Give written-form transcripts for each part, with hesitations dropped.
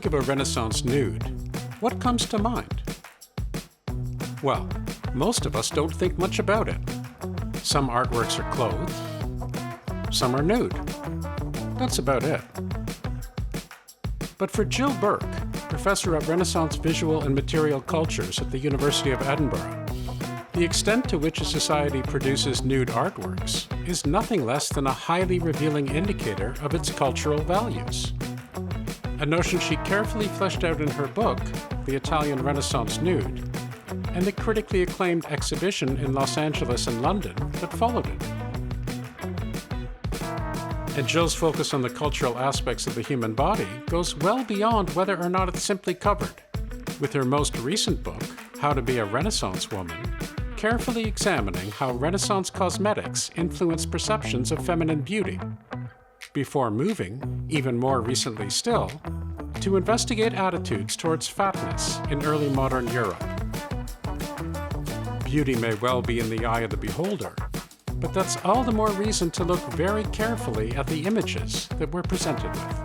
think of a Renaissance nude, what comes to mind? Well, most of us don't think much about it. Some artworks are clothed, some are nude. That's about it. But for Jill Burke, professor of Renaissance visual and material cultures at the University of Edinburgh, the extent to which a society produces nude artworks is nothing less than a highly revealing indicator of its cultural values. A notion she carefully fleshed out in her book, The Italian Renaissance Nude, and the critically acclaimed exhibition in Los Angeles and London that followed it. And Jill's focus on the cultural aspects of the human body goes well beyond whether or not it's simply covered, with her most recent book, How to Be a Renaissance Woman, carefully examining how Renaissance cosmetics influence perceptions of feminine beauty, before moving, even more recently still, to investigate attitudes towards fatness in early modern Europe. Beauty may well be in the eye of the beholder, but that's all the more reason to look very carefully at the images that we're presented with.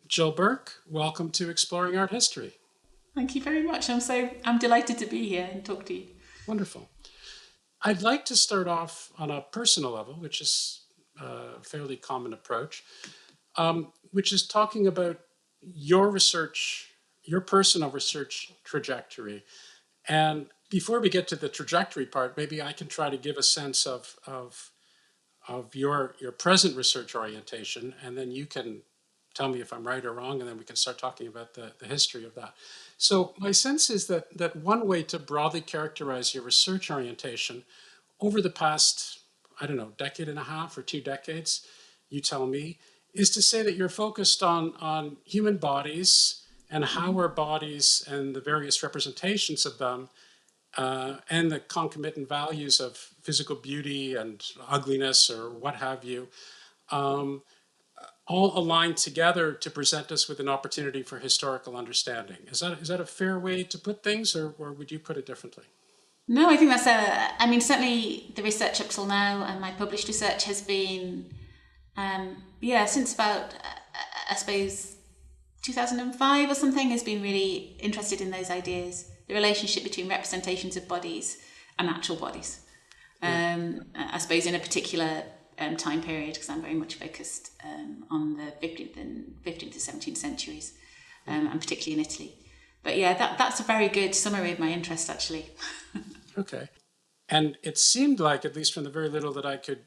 Jill Burke, welcome to Exploring Art History. Thank you very much. I'm delighted to be here and talk to you. Wonderful. I'd like to start off on a personal level, which is a fairly common approach, which is talking about your research, your personal research trajectory. And before we get to the trajectory part, maybe I can try to give a sense of your present research orientation, and then you can tell me if I'm right or wrong, and then we can start talking about the history of that. So my sense is that one way to broadly characterize your research orientation over the past, decade and a half or 2 decades, you tell me, is to say that you're focused on human bodies and how our bodies and the various representations of them and the concomitant values of physical beauty and ugliness or what have you, all aligned together to present us with an opportunity for historical understanding. Is that a fair way to put things, or would you put it differently? No, I think that's certainly the research up till now, and my published research has been, since about, I suppose, 2005 or something, has been really interested in those ideas, the relationship between representations of bodies and actual bodies. I suppose in a particular time period, because I'm very much focused on the 15th and 17th centuries, and particularly in Italy. But yeah, that's a very good summary of my interest, actually. Okay. And it seemed like, at least from the very little that I could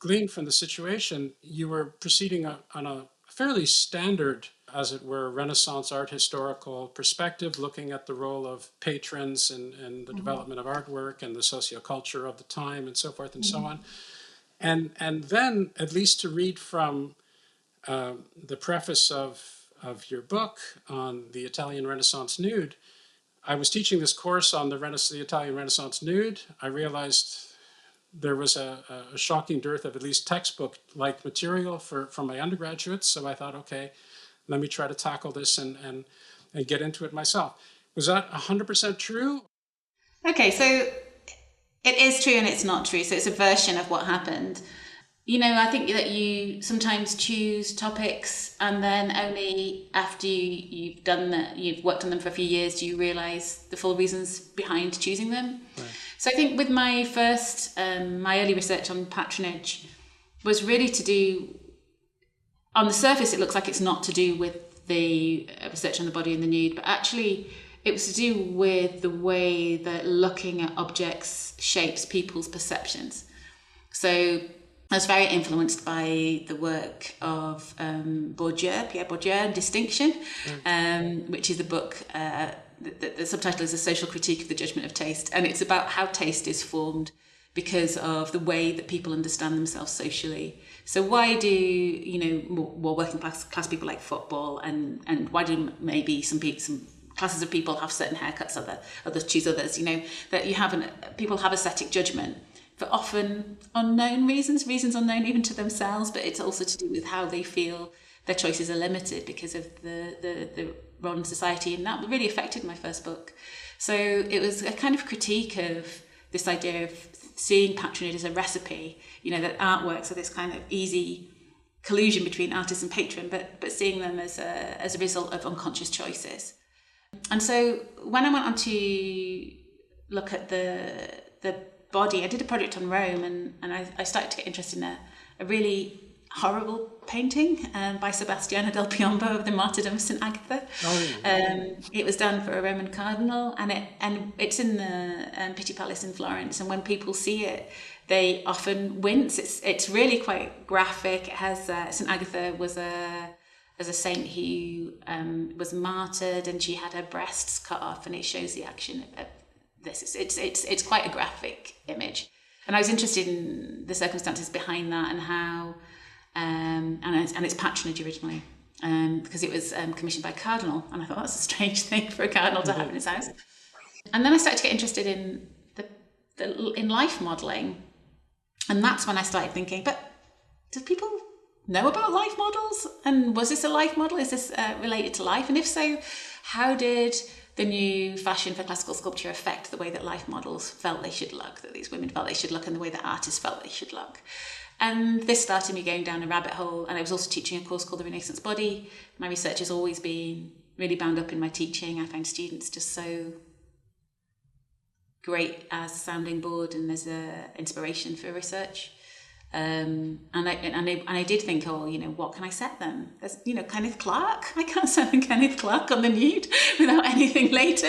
glean from the situation, you were proceeding on a fairly standard, as it were, Renaissance art historical perspective, looking at the role of patrons and the development of artwork and the socio-culture of the time and so forth and so on. And then, at least to read from the preface of your book on the Italian Renaissance nude, I was teaching this course on the Italian Renaissance nude. I realized there was a shocking dearth of at least textbook-like material for my undergraduates. So I thought, okay, let me try to tackle this and get into it myself. Was that 100% true? Okay, so it is true and it's not true. So it's a version of what happened. I think that you sometimes choose topics and then only after you've worked on them for a few years, do you realize the full reasons behind choosing them. Right. So I think with my first, my early research on patronage was really to do, on the surface, it looks like it's not to do with the research on the body and the nude, but actually it was to do with the way that looking at objects shapes people's perceptions. So I was very influenced by the work of Pierre Bourdieu, Distinction, which is a book, the subtitle is A Social Critique of the Judgment of Taste. And it's about how taste is formed because of the way that people understand themselves socially. So why do, more working class people like football and why do maybe some classes of people have certain haircuts, others choose others, that people have aesthetic judgment for often unknown reasons unknown even to themselves, but it's also to do with how they feel their choices are limited because of the role in society, and that really affected my first book. So it was a kind of critique of this idea of seeing patronage as a recipe, that artworks are this kind of easy collusion between artist and patron, but seeing them as a result of unconscious choices. And so when I went on to look at the body, I did a project on Rome, and I started to get interested in a really horrible painting by Sebastiano del Piombo of the Martyrdom of St. Agatha. Oh, yeah. It was done for a Roman cardinal, and it's in the Pitti Palace in Florence. And when people see it, they often wince. It's really quite graphic. It has St. Agatha was a saint who was martyred, and she had her breasts cut off, and it shows the action of this. It's quite a graphic image, and I was interested in the circumstances behind that and how. And it's patronage originally, because it was commissioned by a cardinal, and I thought that's a strange thing for a cardinal to have in his house. And then I started to get interested in in life modelling, and that's when I started thinking, but do people know about life models? And was this a life model? Is this related to life? And if so, how did the new fashion for classical sculpture affect the way that life models felt they should look, that these women felt they should look, and the way that artists felt they should look? And this started me going down a rabbit hole. And I was also teaching a course called The Renaissance Body. My research has always been really bound up in my teaching. I find students just so great as a sounding board and as an inspiration for research. And I did think, what can I set them? There's, Kenneth Clark. I can't set them Kenneth Clark on the nude without anything later,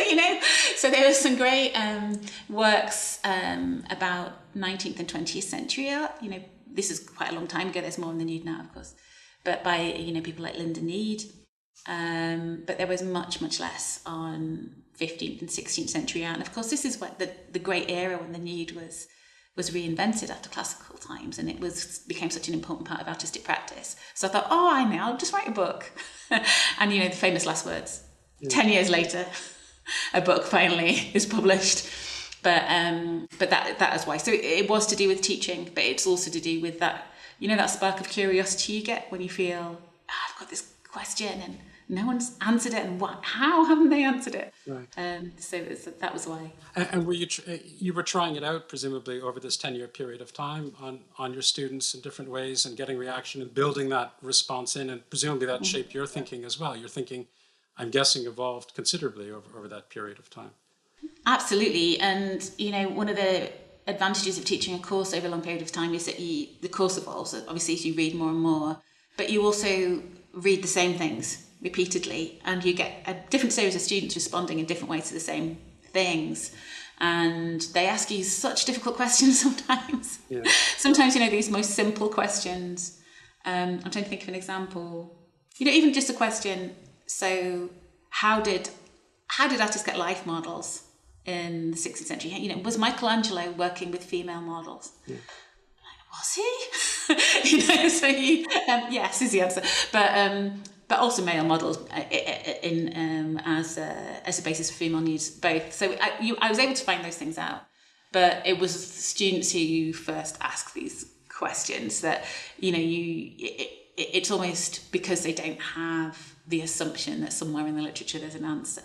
So there were some great works about 19th and 20th century art, This is quite a long time ago. There's more on the nude now, of course, but by people like Linda Need. But there was much, much less on 15th and 16th century art. And of course, this is what the great era when the nude was reinvented after classical times, and it became such an important part of artistic practice. So I thought, I know, I'll just write a book. And the famous last words. Yeah. 10 years later, a book finally is published. But that is why. So it was to do with teaching, but it's also to do with that, that spark of curiosity you get when you feel, I've got this question and no one's answered it, and how haven't they answered it? Right. So that was why. And were you were trying it out presumably over this 10-year period of time on your students in different ways and getting reaction and building that response in, and presumably that shaped your thinking as well. Your thinking, I'm guessing, evolved considerably over that period of time. Absolutely. And, one of the advantages of teaching a course over a long period of time is that the course evolves, obviously, as you read more and more, but you also read the same things repeatedly, and you get a different series of students responding in different ways to the same things. And they ask you such difficult questions sometimes. Yeah. Sometimes, these most simple questions. I'm trying to think of an example. Even just a question. So how did artists get life models in the 16th century? Was Michelangelo working with female models? Yeah. Was he? So yes is the answer. But also male models as a basis for female needs, both. So I was able to find those things out. But it was students who first asked these questions that, it's almost because they don't have the assumption that somewhere in the literature there's an answer.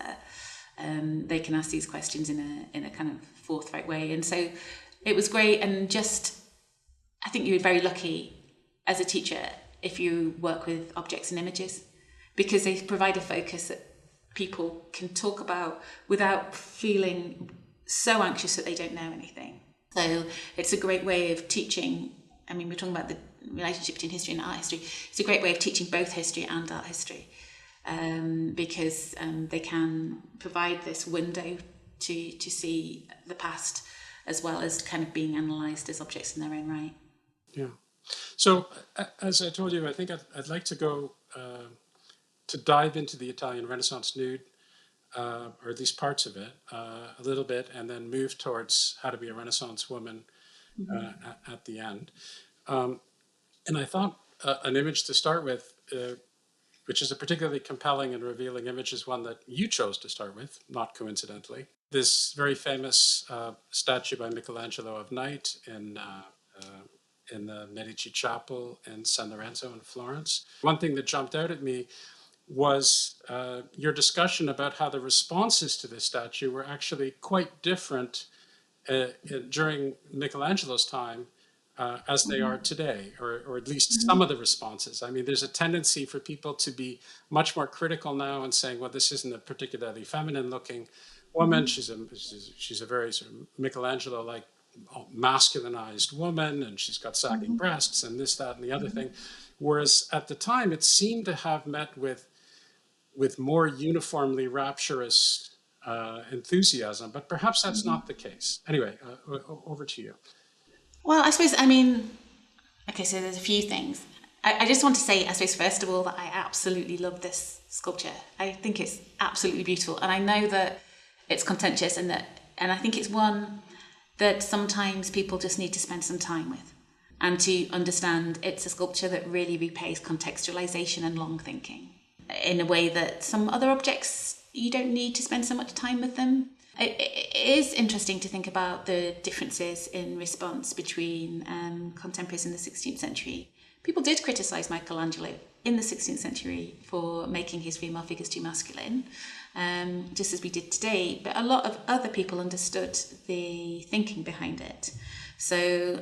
They can ask these questions in a kind of forthright way. And so it was great. And I think you're very lucky as a teacher if you work with objects and images, because they provide a focus that people can talk about without feeling so anxious that they don't know anything. So it's a great way of teaching. I mean, we're talking about the relationship between history and art history. It's a great way of teaching both history and art history, because they can provide this window to see the past as well as kind of being analysed as objects in their own right. Yeah. So as I told you, I think I'd like to go to dive into the Italian Renaissance nude, or at least parts of it, a little bit, and then move towards how to be a Renaissance woman at the end. And I thought an image to start with, which is a particularly compelling and revealing image, is one that you chose to start with, not coincidentally. This very famous statue by Michelangelo of Night in the Medici Chapel in San Lorenzo in Florence. One thing that jumped out at me was your discussion about how the responses to this statue were actually quite different during Michelangelo's time as they are today, or at least some of the responses. I mean, there's a tendency for people to be much more critical now and saying, well, this isn't a particularly feminine looking woman. She's a very sort of Michelangelo-like masculinized woman, and she's got sagging breasts and this, that, and the other thing. Whereas at the time, it seemed to have met with more uniformly rapturous enthusiasm, but perhaps that's not the case. Anyway, over to you. Well, I suppose, I mean, okay, so there's a few things. I just want to say, I suppose, first of all, that I absolutely love this sculpture. I think it's absolutely beautiful. And I know that it's contentious, and I think it's one that sometimes people just need to spend some time with and to understand it's a sculpture that really repays contextualization and long thinking in a way that some other objects, you don't need to spend so much time with them. It is interesting to think about the differences in response between contemporaries in the 16th century. People did criticise Michelangelo in the 16th century for making his female figures too masculine, just as we did today, but a lot of other people understood the thinking behind it. So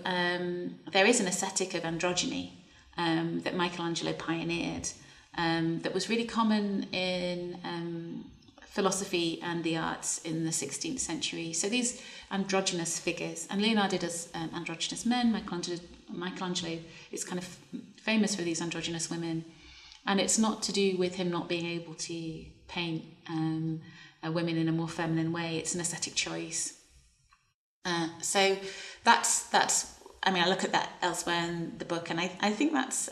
there is an aesthetic of androgyny that Michelangelo pioneered that was really common in philosophy and the arts in the 16th century. So these androgynous figures, and Leonardo does androgynous men, Michelangelo is kind of famous for these androgynous women, and it's not to do with him not being able to paint women in a more feminine way. It's an aesthetic choice. So that's I mean, I look at that elsewhere in the book, and I think that's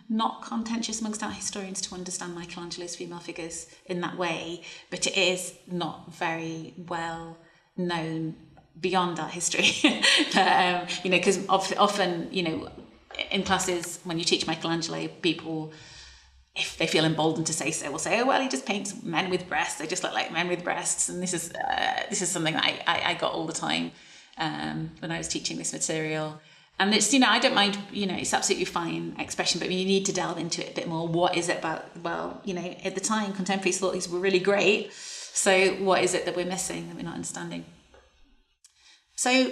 not contentious amongst art historians to understand Michelangelo's female figures in that way, but it is not very well known beyond art history. Because often, in classes, when you teach Michelangelo, people, if they feel emboldened to say so, will say, oh, well, he just paints men with breasts. They just look like men with breasts. And this is something that I got all the time when I was teaching this material. And it's, I don't mind, it's absolutely fine expression, but you need to delve into it a bit more. What is it about? Well, at the time, contemporaries thought these were really great. So what is it that we're missing, that we're not understanding? So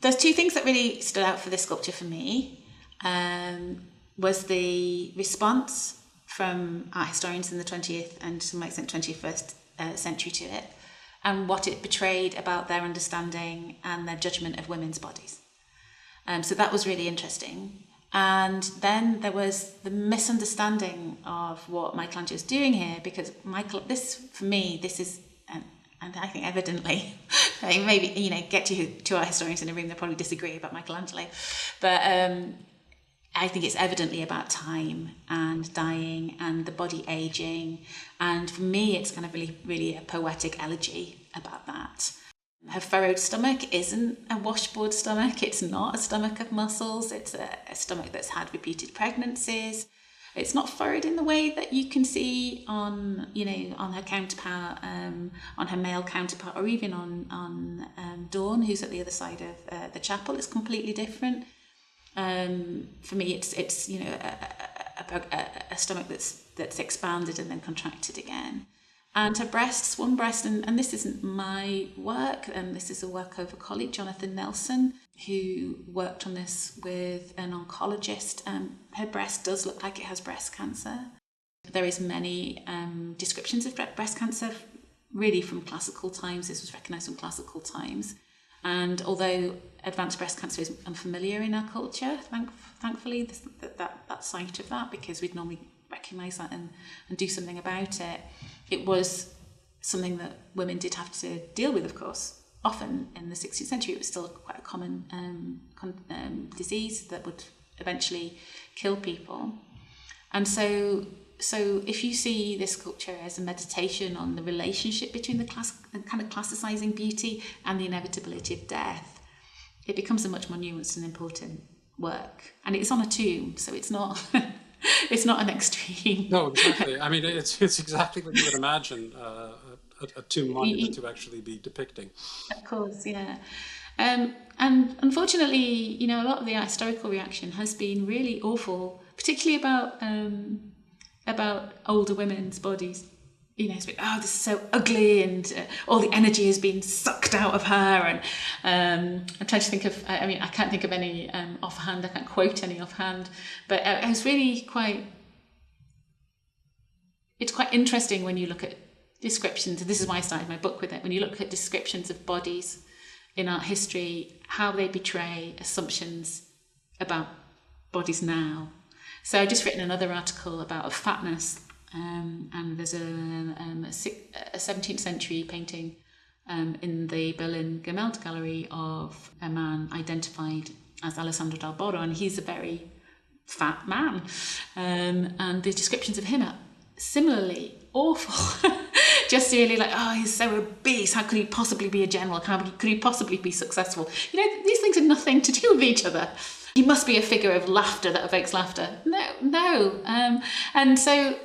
there's two things that really stood out for this sculpture for me. Was the response from art historians in the 20th and to some extent 21st century to it, and what it betrayed about their understanding and their judgment of women's bodies. So that was really interesting. And then there was the misunderstanding of what Michelangelo's doing here, because this is, and I think evidently, maybe, get to our historians in a room, they'll probably disagree about Michelangelo, but I think it's evidently about time and dying and the body aging. And for me, it's kind of really, really a poetic elegy about that. Her furrowed stomach isn't a washboard stomach. It's not a stomach of muscles. It's a stomach that's had repeated pregnancies. It's not furrowed in the way that you can see on her counterpart, on her male counterpart, or even on Dawn, who's at the other side of the chapel. It's completely different. For me, it's a stomach that's expanded and then contracted again. And her breasts, one breast, and this isn't my work, this is a work of a colleague, Jonathan Nelson, who worked on this with an oncologist. Her breast does look like it has breast cancer. There is many descriptions of breast cancer, really from classical times. This was recognised from classical times. And although advanced breast cancer is unfamiliar in our culture, thankfully, that site of that, because we'd normally recognise that and do something about it, it was something that women did have to deal with, of course. Often in the 16th century, it was still quite a common disease that would eventually kill people. And so if you see this sculpture as a meditation on the relationship between the kind of classicizing beauty and the inevitability of death, it becomes a much more nuanced and important work. And it's on a tomb, so it's not it's not an extreme. No, exactly. I mean, it's exactly what you would imagine a tomb monument to actually be depicting. Of course, yeah. And unfortunately, a lot of the historical reaction has been really awful, particularly about about older women's bodies. You know, it's been, oh, this is so ugly, and all the energy has been sucked out of her. And I'm trying to think of, I mean, I can't think of any offhand, I can't quote any offhand, but I was really it's quite interesting when you look at descriptions, and this is why I started my book with it, when you look at descriptions of bodies in art history, how they betray assumptions about bodies now. So I've just written another article about fatness, and there's a 17th century painting in the Berlin Gemälde Gallery of a man identified as Alessandro Dal Boro, and he's a very fat man, and the descriptions of him are similarly awful. Just really like, oh, he's so obese, how could he possibly be a general, how could he possibly be successful? You know, these things have nothing to do with each other. He must be a figure of laughter that evokes laughter. No. And so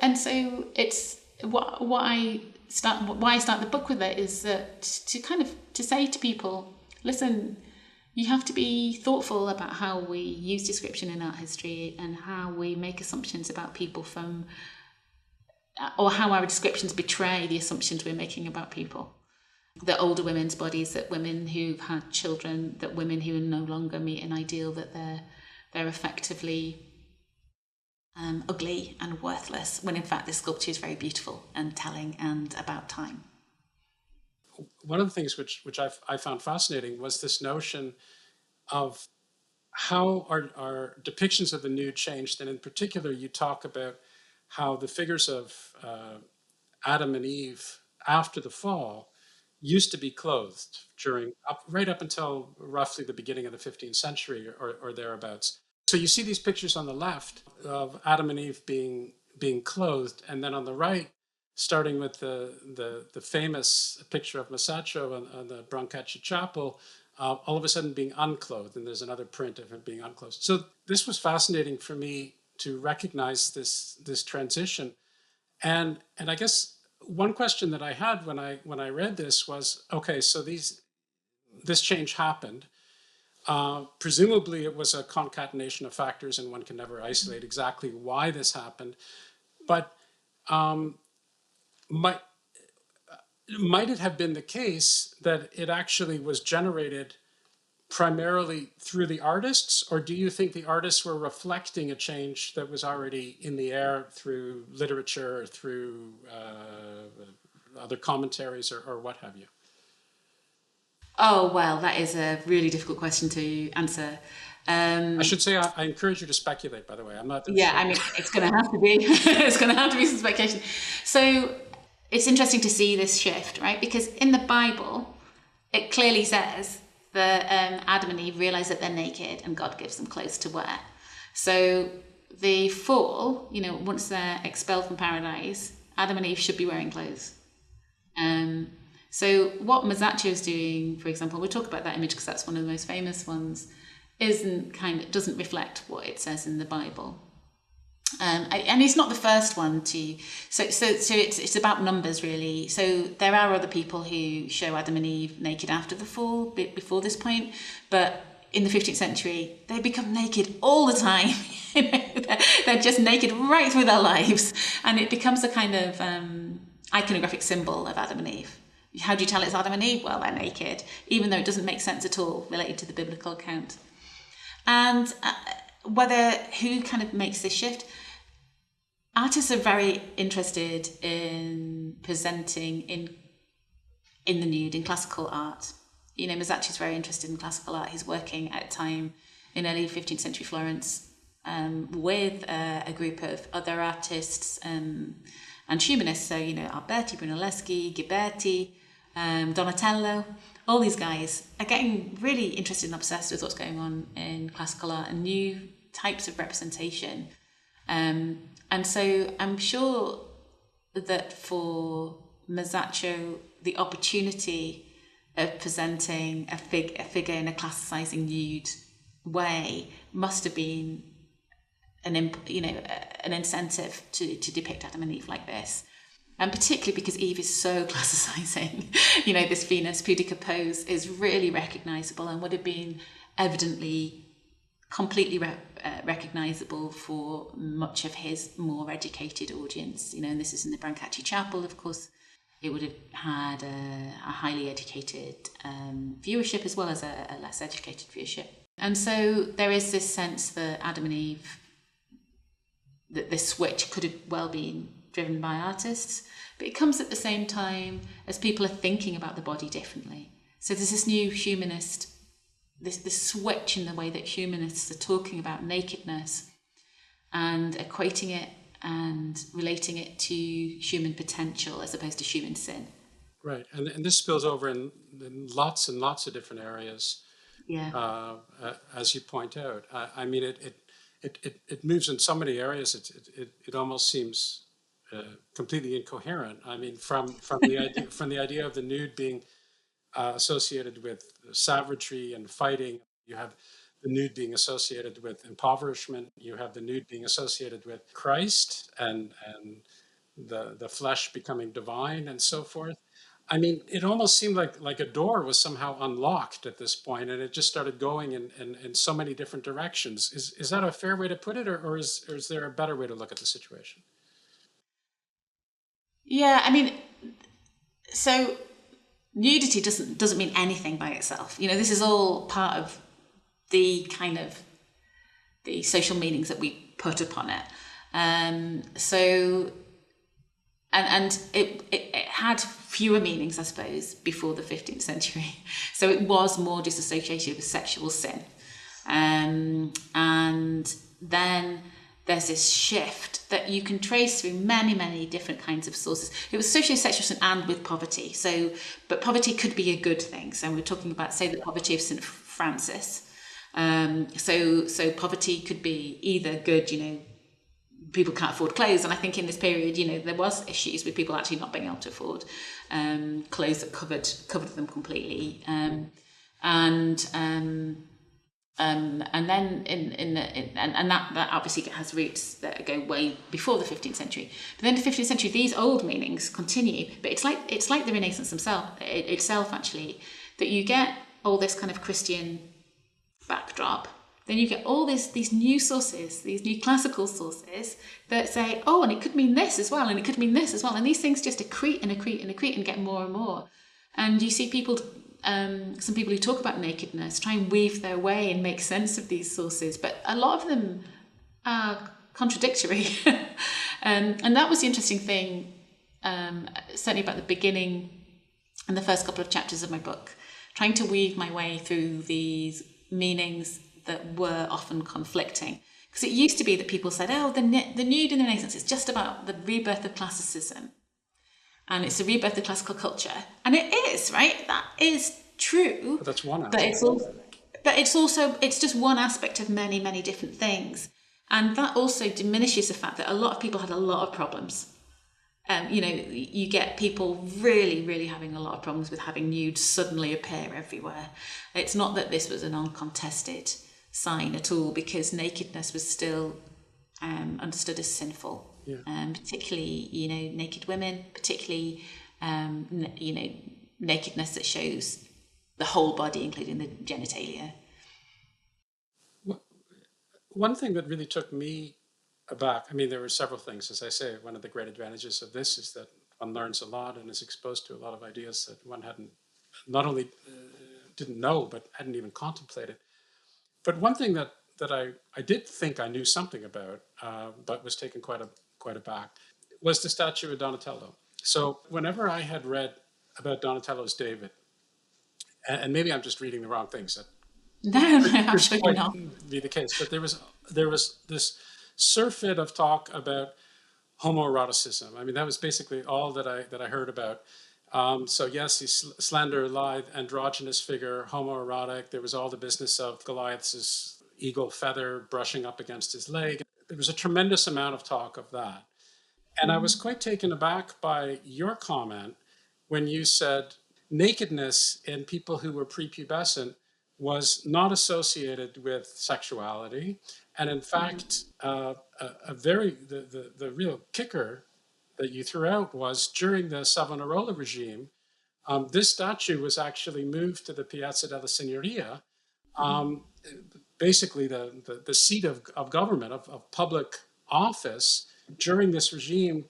it's why I start the book with it is that to say to people, listen, you have to be thoughtful about how we use description in art history and how we make assumptions about people or how our descriptions betray the assumptions we're making about people. That older women's bodies, that women who've had children, that women who no longer meet an ideal, that they're effectively ugly and worthless, when in fact this sculpture is very beautiful and telling and about time. One of the things which I found fascinating was this notion of how our depictions of the nude changed, and in particular you talk about how the figures of Adam and Eve after the fall used to be clothed right up until roughly the beginning of the 15th century or thereabouts. So you see these pictures on the left of Adam and Eve being clothed, and then on the right, starting with the famous picture of Masaccio on the Brancaccia Chapel, all of a sudden being unclothed, and there's another print of him being unclothed. So this was fascinating for me to recognize this transition, and I guess one question that I had when I read this was, okay, so this change happened. Presumably, it was a concatenation of factors, and one can never isolate exactly why this happened. But might it have been the case that it actually was generated primarily through the artists, or do you think the artists were reflecting a change that was already in the air through literature, or through other commentaries, or what have you? Oh, well, that is a really difficult question to answer. I should say I encourage you to speculate, by the way. I'm not. Yeah, sure. I mean, it's going to have to be. It's going to have to be some speculation. So it's interesting to see this shift, right? Because in the Bible, it clearly says that Adam and Eve realize that they're naked and God gives them clothes to wear. So the fall, once they're expelled from paradise, Adam and Eve should be wearing clothes. So what Masaccio is doing, for example, we'll talk about that image because that's one of the most famous ones, doesn't reflect what it says in the Bible. And he's not the first one to. So it's about numbers really. So there are other people who show Adam and Eve naked after the fall, before this point, but in the 15th century they become naked all the time. They're just naked right through their lives, and it becomes a kind of iconographic symbol of Adam and Eve. How do you tell it's Adam and Eve? Well, they're naked, even though it doesn't make sense at all related to the biblical account. And who kind of makes this shift? Artists are very interested in presenting in the nude, in classical art. Masaccio is very interested in classical art. He's working at a time in early 15th century Florence with a group of other artists and humanists. So, Alberti, Brunelleschi, Ghiberti, Donatello, all these guys are getting really interested and obsessed with what's going on in classical art and new types of representation. And so I'm sure that for Masaccio, the opportunity of presenting a figure in a classicizing nude way must have been an incentive to depict Adam and Eve like this. And particularly because Eve is so classicizing. This Venus pudica pose is really recognizable and would have been evidently completely recognizable for much of his more educated audience. And this is in the Brancacci Chapel, of course. It would have had a highly educated viewership as well as a less educated viewership. And so there is this sense that Adam and Eve, that this switch could have well been driven by artists, but it comes at the same time as people are thinking about the body differently. So there's this new humanist, this switch in the way that humanists are talking about nakedness and equating it and relating it to human potential as opposed to human sin. Right, and this spills over in lots and lots of different areas. Yeah. As you point out, I mean, it moves in so many areas. It almost seems completely incoherent. I mean, from the idea of the nude being associated with savagery and fighting, you have the nude being associated with impoverishment. You have the nude being associated with Christ and the flesh becoming divine and so forth. I mean, it almost seemed like a door was somehow unlocked at this point, and it just started going in so many different directions. Is that a fair way to put it, or is there a better way to look at the situation? Yeah, I mean, so nudity doesn't mean anything by itself. This is all part of the kind of the social meanings that we put upon it. So and it had fewer meanings, I suppose, before the 15th century. So it was more disassociated with sexual sin. And then there's this shift that you can trace through many, many different kinds of sources. It was associated with sexual sin and with poverty. But poverty could be a good thing. So we're talking about, say, the poverty of St. Francis. So poverty could be either good, people can't afford clothes, and I think in this period, there was issues with people actually not being able to afford clothes that covered them completely, and then and that obviously has roots that go way before the 15th century. But then the 15th century, these old meanings continue, but it's like the Renaissance itself actually, that you get all this kind of Christian backdrop. Then you get all these new sources, these new classical sources that say, oh, and it could mean this as well, and it could mean this as well. And these things just accrete and accrete and accrete and get more and more. And you see people, some people who talk about nakedness, try and weave their way and make sense of these sources. But a lot of them are contradictory. And that was the interesting thing, certainly about the beginning and the first couple of chapters of my book, trying to weave my way through these meanings that were often conflicting. Because it used to be that people said, oh, the nude in the Renaissance is just about the rebirth of classicism. And it's the rebirth of classical culture. And it is, right? That is true. But that's one aspect. But it's just one aspect of many, many different things. And that also diminishes the fact that a lot of people had a lot of problems. You get people really, really having a lot of problems with having nude suddenly appear everywhere. It's not that this was an uncontested sign at all, because nakedness was still understood as sinful. Yeah. Particularly, naked women, particularly, nakedness that shows the whole body, including the genitalia. One thing that really took me aback, I mean, there were several things. As I say, one of the great advantages of this is that one learns a lot and is exposed to a lot of ideas that one hadn't, not only didn't know, but hadn't even contemplated. But one thing that I did think I knew something about, but was taken quite aback, was the statue of Donatello. So whenever I had read about Donatello's David, and maybe I'm just reading the wrong things, that No, I'm sure you're not. Be the case, but there was this surfeit of talk about homoeroticism. I mean, that was basically all that I heard about. So yes, he's slender, lithe, androgynous figure, homoerotic. There was all the business of Goliath's eagle feather brushing up against his leg. There was a tremendous amount of talk of that. And I was quite taken aback by your comment when you said nakedness in people who were prepubescent was not associated with sexuality. And in fact, the real kicker that you threw out was during the Savonarola regime, this statue was actually moved to the Piazza della Signoria, basically the seat of government, of public office during this regime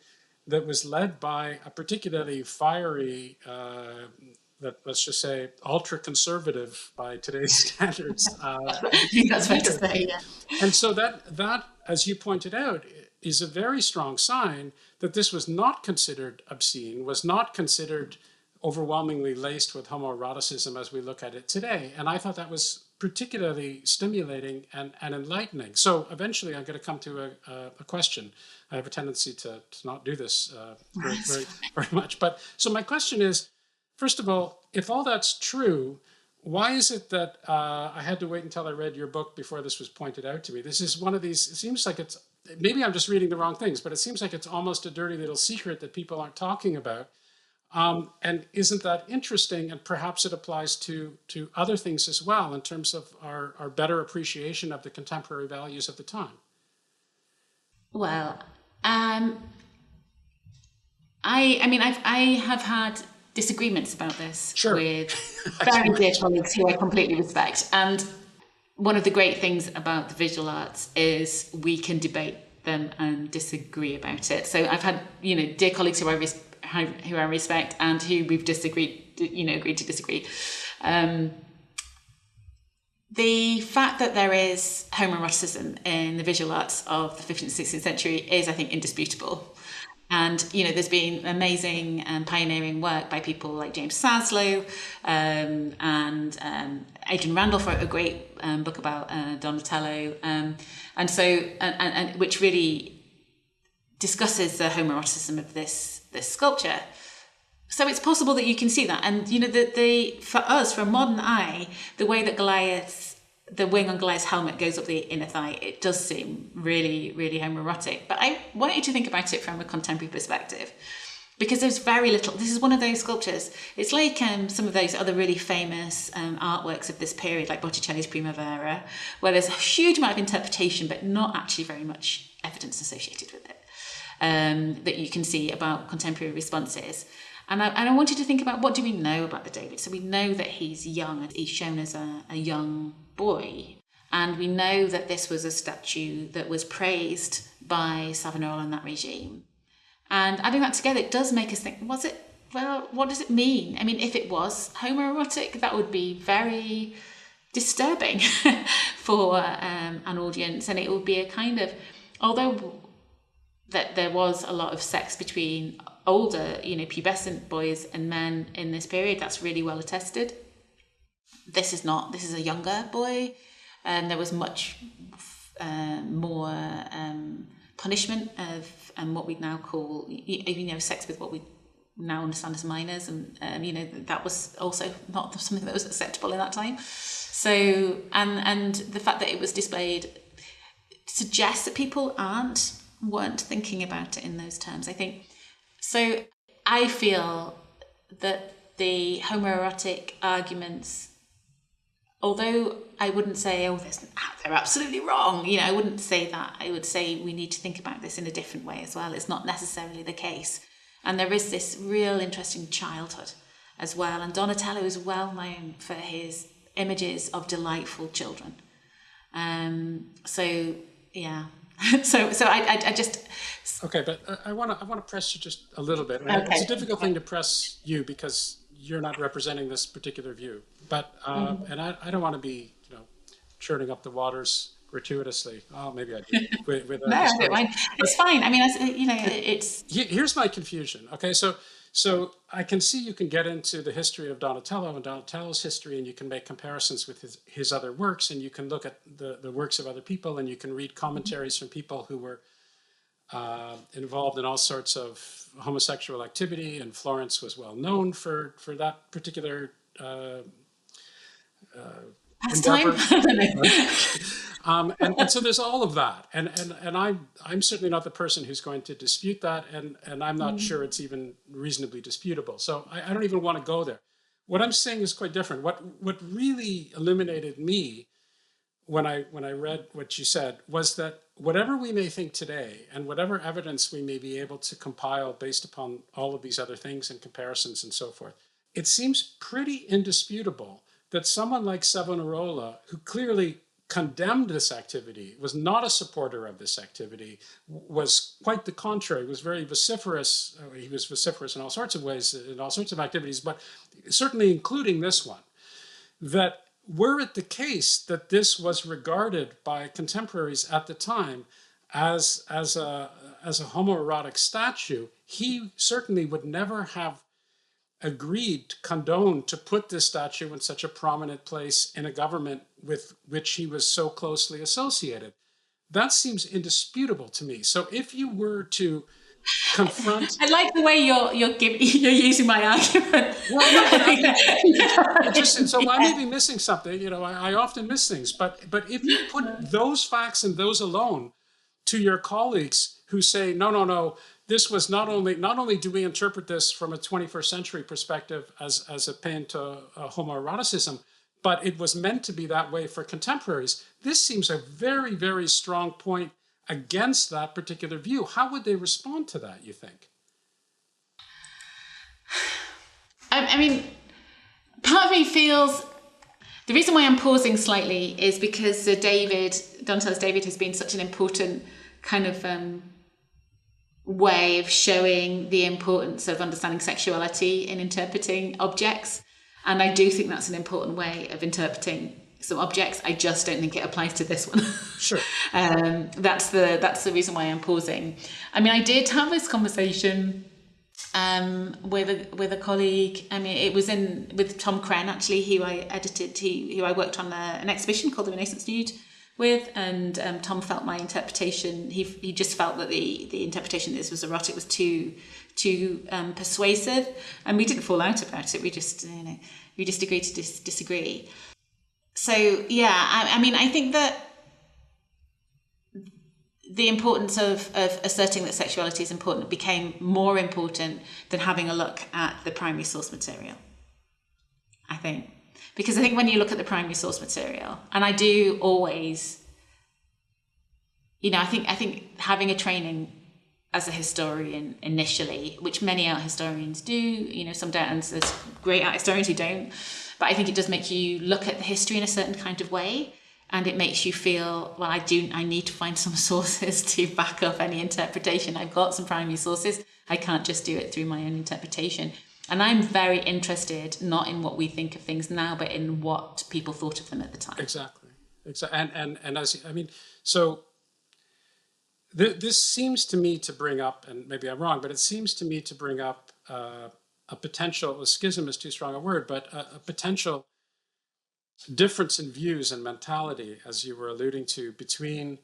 that was led by a particularly fiery, that let's just say ultra conservative by today's standards, I think that's fair to leader. say, yeah. And so that, as you pointed out, is a very strong sign that this was not considered obscene, was not considered overwhelmingly laced with homoeroticism as we look at it today. And I thought that was particularly stimulating and enlightening. So eventually I'm going to come to a question. I have a tendency to not do this very much. But so my question is, first of all, if all that's true, why is it that I had to wait until I read your book before this was pointed out to me? This is one of these, it seems like it's, maybe I'm just reading the wrong things, but it seems like it's almost a dirty little secret that people aren't talking about. And isn't that interesting? And perhaps it applies to other things as well in terms of our better appreciation of the contemporary values of the time. Well, I mean, I have had disagreements about this with very dear colleagues who I completely respect. And one of the great things about the visual arts is we can debate them and disagree about it. So I've had, dear colleagues who I respect and who we've disagreed, agreed to disagree. The fact that there is homoeroticism in the visual arts of the 15th and 16th century is, I think, indisputable. And, there's been amazing and pioneering work by people like James Saslow and Adrian Randolph wrote a great book about Donatello. And which really discusses the homoeroticism of this sculpture. So it's possible that you can see that. And, for us, for a modern eye, the way that the wing on Goliath's helmet goes up the inner thigh, it does seem really, really homoerotic. But I want you to think about it from a contemporary perspective, because there's very little. This is one of those sculptures. It's like some of those other really famous artworks of this period, like Botticelli's Primavera, where there's a huge amount of interpretation, but not actually very much evidence associated with it that you can see about contemporary responses. And I wanted to think about, what do we know about the David? So we know that he's young, and he's shown as a young boy. And we know that this was a statue that was praised by Savonarola and that regime. And adding that together, it does make us think, what does it mean? I mean, if it was homoerotic, that would be very disturbing for an audience. And it would be a kind of, although that there was a lot of sex between older, pubescent boys and men in this period, that's really well attested. This is a younger boy, and there was much more punishment of what we now call, sex with what we now understand as minors, and that was also not something that was acceptable in that time. So, and the fact that it was displayed suggests that people weren't thinking about it in those terms, I think. So I feel that the homoerotic arguments, although I wouldn't say, they're absolutely wrong, I wouldn't say that. I would say we need to think about this in a different way as well. It's not necessarily the case. And there is this real interesting childhood as well. And Donatello is well known for his images of delightful children. So I just. Okay, but I want to press you just a little bit. Okay. It's a difficult thing to press you because you're not representing this particular view. But and I don't want to be churning up the waters gratuitously. Oh, maybe I do. No, I don't mind. It's fine. I mean, it's. Here's my confusion. Okay, so I can see you can get into the history of Donatello and Donatello's history, and you can make comparisons with his other works, and you can look at the works of other people, and you can read commentaries from people who were involved in all sorts of homosexual activity, and Florence was well known for that particular pastime. And so there's all of that, and I'm certainly not the person who's going to dispute that, and I'm not sure it's even reasonably disputable. So I don't even want to go there. What I'm saying is quite different. What really illuminated me when I read what you said was that whatever we may think today, and whatever evidence we may be able to compile based upon all of these other things and comparisons and so forth, it seems pretty indisputable that someone like Savonarola, who clearly condemned this activity, was not a supporter of this activity, was quite the contrary, was very vociferous. He was vociferous in all sorts of ways, in all sorts of activities, but certainly including this one. That were it the case that this was regarded by contemporaries at the time as a homoerotic statue, he certainly would never have agreed, condoned to put this statue in such a prominent place in a government with which he was so closely associated. That seems indisputable to me. So if you were to confront, I like the way you're using my argument. well, no, so I may be missing something. You know, I often miss things. But if you put those facts and those alone to your colleagues who say, no, this was not only do we interpret this from a 21st century perspective as a pain to homoeroticism, but it was meant to be that way for contemporaries. This seems a very, very strong point against that particular view. How would they respond to that, you think? I mean, part of me feels, the reason why I'm pausing slightly is because Donatello's David has been such an important kind of way of showing the importance of understanding sexuality in interpreting objects. And I do think that's an important way of interpreting some objects. I just don't think it applies to this one. Sure. That's the reason why I'm pausing. I mean, I did have this conversation with a colleague. I mean, it was with Tom Crenn, actually, who I edited, who I worked on an exhibition called The Renaissance Nude with, and Tom felt my interpretation, he just felt that the interpretation that this was erotic was too persuasive, and we didn't fall out about it. We just agreed to disagree. So yeah, I mean, I think that the importance of asserting that sexuality is important became more important than having a look at the primary source material, I think. Because I think when you look at the primary source material, and I do always, I think having a training as a historian initially, which many art historians do, some don't, and there's great art historians who don't, but I think it does make you look at the history in a certain kind of way, and it makes you feel, well, I need to find some sources to back up any interpretation. I've got some primary sources. I can't just do it through my own interpretation. And I'm very interested, not in what we think of things now, but in what people thought of them at the time. Exactly. And so this seems to me to bring up, and maybe I'm wrong, but it seems to me to bring up a potential, schism is too strong a word, but a potential difference in views and mentality, as you were alluding to, between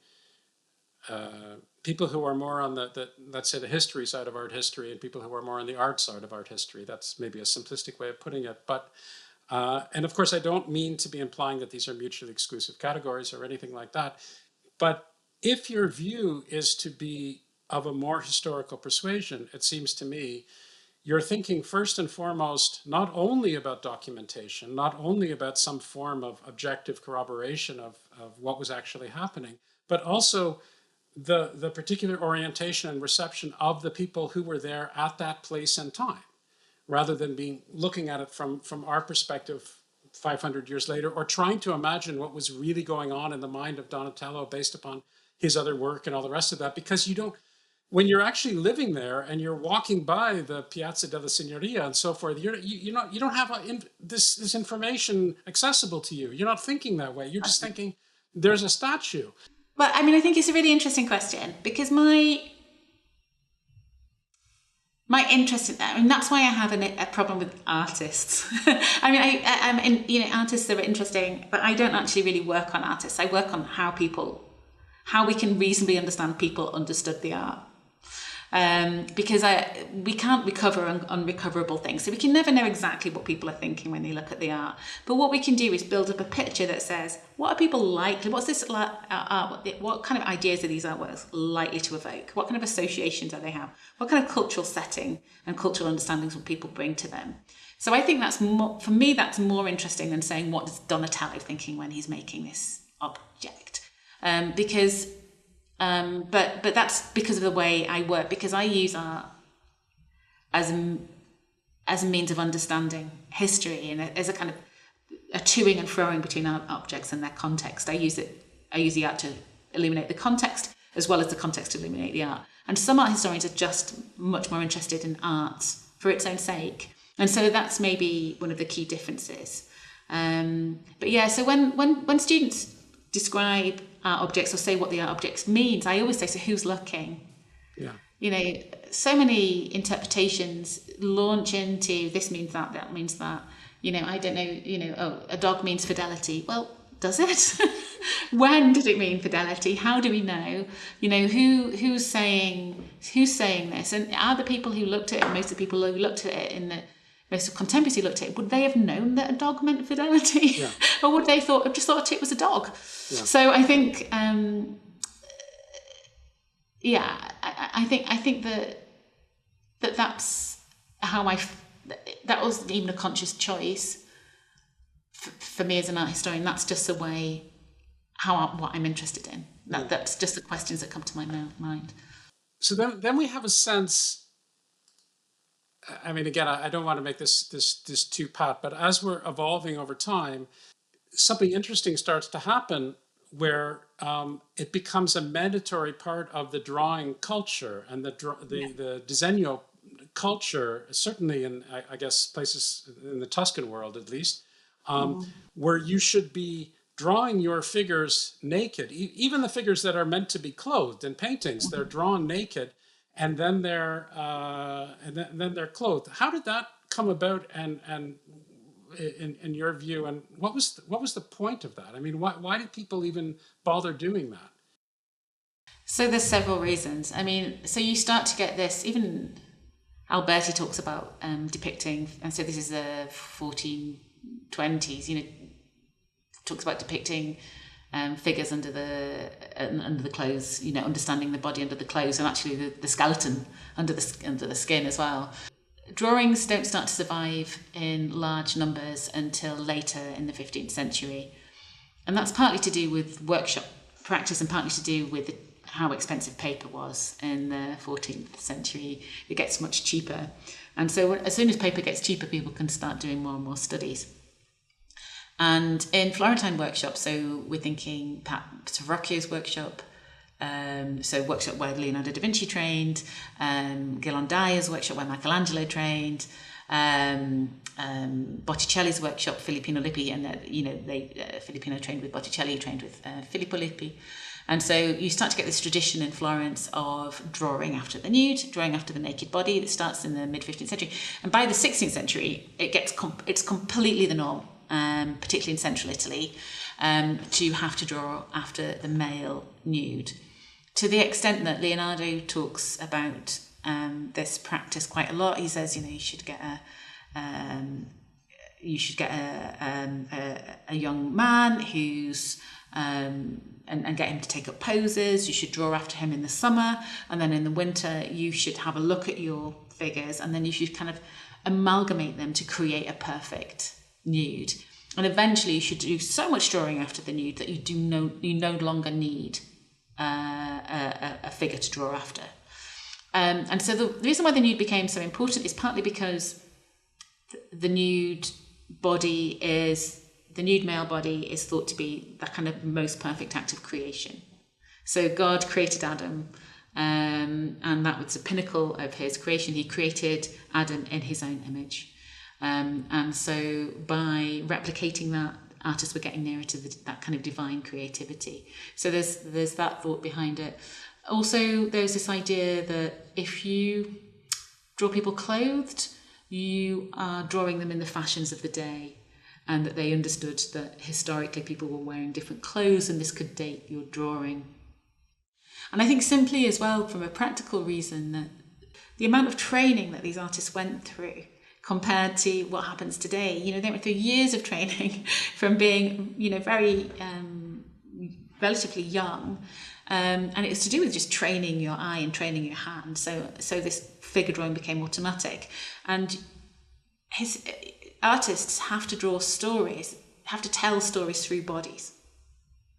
people who are more on the let's say the history side of art history and people who are more on the art side of art history. That's maybe a simplistic way of putting it. But and of course, I don't mean to be implying that these are mutually exclusive categories or anything like that. But if your view is to be of a more historical persuasion, it seems to me, you're thinking first and foremost, not only about documentation, not only about some form of objective corroboration of what was actually happening, but also the particular orientation and reception of the people who were there at that place and time, rather than looking at it from our perspective 500 years later, or trying to imagine what was really going on in the mind of Donatello based upon his other work and all the rest of that, because you don't, when you're actually living there and you're walking by the Piazza della Signoria and so forth, you don't have this information accessible to you. You're not thinking that way. You're just thinking there's a statue. Well, I mean, I think it's a really interesting question, because my interest in that, I mean, that's why I have a problem with artists. I mean, artists are interesting, but I don't actually really work on artists. I work on how we can reasonably understand people understood the art. Because we can't recover unrecoverable things. So we can never know exactly what people are thinking when they look at the art. But what we can do is build up a picture that says, what are people likely, what's this art, what kind of ideas are these artworks likely to evoke? What kind of associations do they have? What kind of cultural setting and cultural understandings will people bring to them? So I think that's more, for me, that's more interesting than saying, what is Donatello thinking when he's making this object? But that's because of the way I work, because I use art as a means of understanding history and as a kind of a toing and froing between objects and their context. I use the art to illuminate the context as well as the context to illuminate the art. And some art historians are just much more interested in art for its own sake. And so that's maybe one of the key differences. But yeah, so when students describe art objects or say what the art objects means, I always say, so who's looking? Yeah. You know, so many interpretations launch into this means that, that means that. You know, I don't know, you know, oh, a dog means fidelity. Well, does it? When did it mean fidelity? How do we know? You know, who's saying this? And are the people who looked at it, most of the people who looked at it most of contemporaries who looked at it, would they have known that a dog meant fidelity? Yeah. Or would they have just thought it was a dog? Yeah. So I think I think that's how that wasn't even a conscious choice for me as an art historian. That's just the way what I'm interested in. That's just the questions that come to my mind. So then we have a sense. I mean, again, I don't want to make this too pat, but as we're evolving over time, something interesting starts to happen where it becomes a mandatory part of the drawing culture and the disegno culture, certainly in, I guess, places in the Tuscan world at least, where you should be drawing your figures naked, even the figures that are meant to be clothed in paintings, they're drawn naked, and then they're clothed. How did that come about, and in your view, and what was the point of that? I mean, why did people even bother doing that? So there's several reasons. I mean, so you start to get this, even Alberti talks about depicting, and so this is the 1420s, you know, talks about depicting figures under the clothes, you know, understanding the body under the clothes, and actually the skeleton under the skin as well. Drawings don't start to survive in large numbers until later in the 15th century. And that's partly to do with workshop practice and partly to do with how expensive paper was in the 14th century. It gets much cheaper. And so as soon as paper gets cheaper, people can start doing more and more studies. And in Florentine workshops, so we're thinking perhaps Verrocchio's workshop, so workshop where Leonardo da Vinci trained, Ghirlandaio's workshop where Michelangelo trained, Botticelli's workshop, Filippino Lippi, and Filippino trained with Botticelli, trained with Filippo Lippi. And so you start to get this tradition in Florence of drawing after the nude, drawing after the naked body that starts in the mid-15th century. And by the 16th century, it's completely the norm, particularly in central Italy, to have to draw after the male nude. To the extent that Leonardo talks about this practice quite a lot. He says, you know, you should get a young man who's and get him to take up poses. You should draw after him in the summer, and then in the winter you should have a look at your figures, and then you should kind of amalgamate them to create a perfect nude. And eventually you should do so much drawing after the nude that you no longer need a figure to draw after. And so the reason why the nude became so important is partly because the nude male body is thought to be that kind of most perfect act of creation. So God created Adam, and that was the pinnacle of his creation. He created Adam in his own image. And so by replicating that, artists were getting nearer to that kind of divine creativity. So there's that thought behind it. Also, there's this idea that if you draw people clothed, you are drawing them in the fashions of the day, and that they understood that historically people were wearing different clothes, and this could date your drawing. And I think simply as well, from a practical reason, that the amount of training that these artists went through compared to what happens today, you know, they went through years of training from being, you know, very relatively young. And it was to do with just training your eye and training your hand. So this figure drawing became automatic. And his artists have to draw stories, have to tell stories through bodies